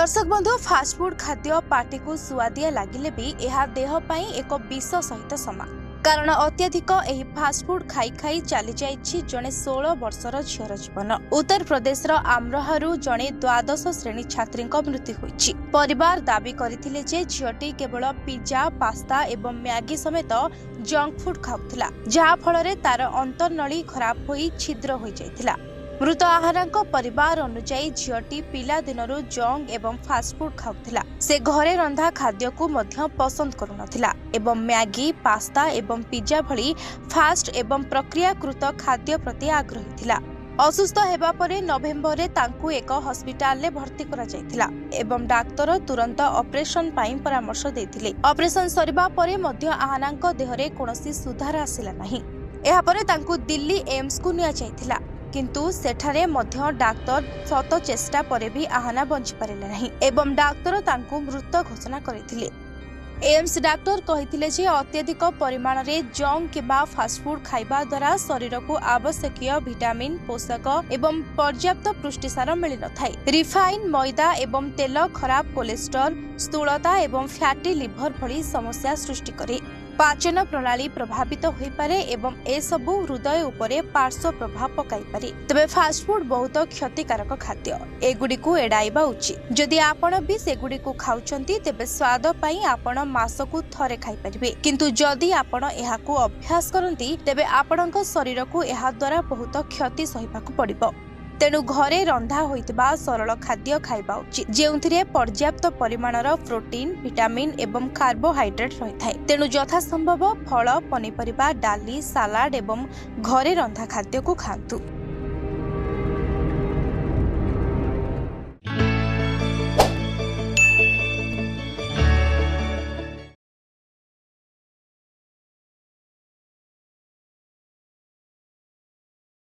दर्शक बंधु फास्टफुड खाद्य पार्टी को सुआदिया लगिले भी यह देह पाई एक विष सहित समान। कारण अत्यधिक एही फास्टफुड खाई खाई चली जाइछि जणे 16 वर्षर झीर जीवन। उत्तर प्रदेश आम्रहारू जणे द्वादश श्रेणी छात्री मृत्यु होइछि। परिवार दाबी करथिले जे झीटी केवल पिज्जा पास्ता एवं मैगी समेत जंक फूड खाउथिला, जहा फଳରେ तार अंतर्नळी खराब होई छिद्र होई जाइथिला। मृत आहारांक परिवार अनुसार झीटी पिला दिनरू जंक एवं फास्टफुड खाउथिला। से घरे रंधा खाद्य को मध्य पसंद करुनथिला एवं मैगी पास्ता एवं पिज्जा भली फास्ट एवं प्रक्रियाकृत खाद्य प्रति आग्रही थिला। असुस्थ हेबा परे नवेम्बर रे तांकु एक हॉस्पिटल ले भर्ती करा जायथिला एवं डाक्टर तुरंत ऑपरेशन पाई परामर्श देथिले। ऑपरेशन सरिबा परे मध्य आहानांक देहरे कोनोसी सुधार आसिला नाही। एहा परे तांकु दिल्ली एम्स को निया जायथिला, किंतु सेठारे मध्य डाक्टर शत चेष्टा परे भी आहाना बंची पारिले नहीं एवं डाक्टर तांकु मृत घोषणा करथिले। एम्स डाक्टर कहिथिले जे अत्यधिक परिमाण रे जंक किबा फास्टफुड खाइबा द्वारा शरीर को आवश्यकीय विटामिन पोषक एवं पर्याप्त पुष्टिसार मिल न थाए। रिफाइन मैदा एवं तेल खराब कोलेस्ट्रॉल स्थूलता एवं फैटी लिवर भली समस्या सृष्टि करे। पाचन प्रणाली प्रभावित होई पारे एवं ए सबु हृदय उपरे पार्श्व प्रभाव पकाई पारे। तबे फास्टफुड बहुत क्षतिकारक खाद्य, एगुडी को एडाइबा उचित। जदि आपण भी सेगुडी को खाउचंती तेबे स्वाद पई आपण मासकु थरे खाई परिबे, किंतु जदि आपण एहा को अभ्यास करंती तेबे आपणक शरीर को एहा द्वारा बहुत क्षति सहिबाकु पड़िबो। तेणु घरे रंधा होइतबा सरल खाद्य खाइबा उचित, जेउथिरे पर्याप्त परिमाणर प्रोटीन विटामिन एवं कार्बोहाइड्रेट रहिथाय। तेणु यथा संभव फल पनीपरिबा डाली सालाड एवं घरे रंधा खाद्य को खांतु।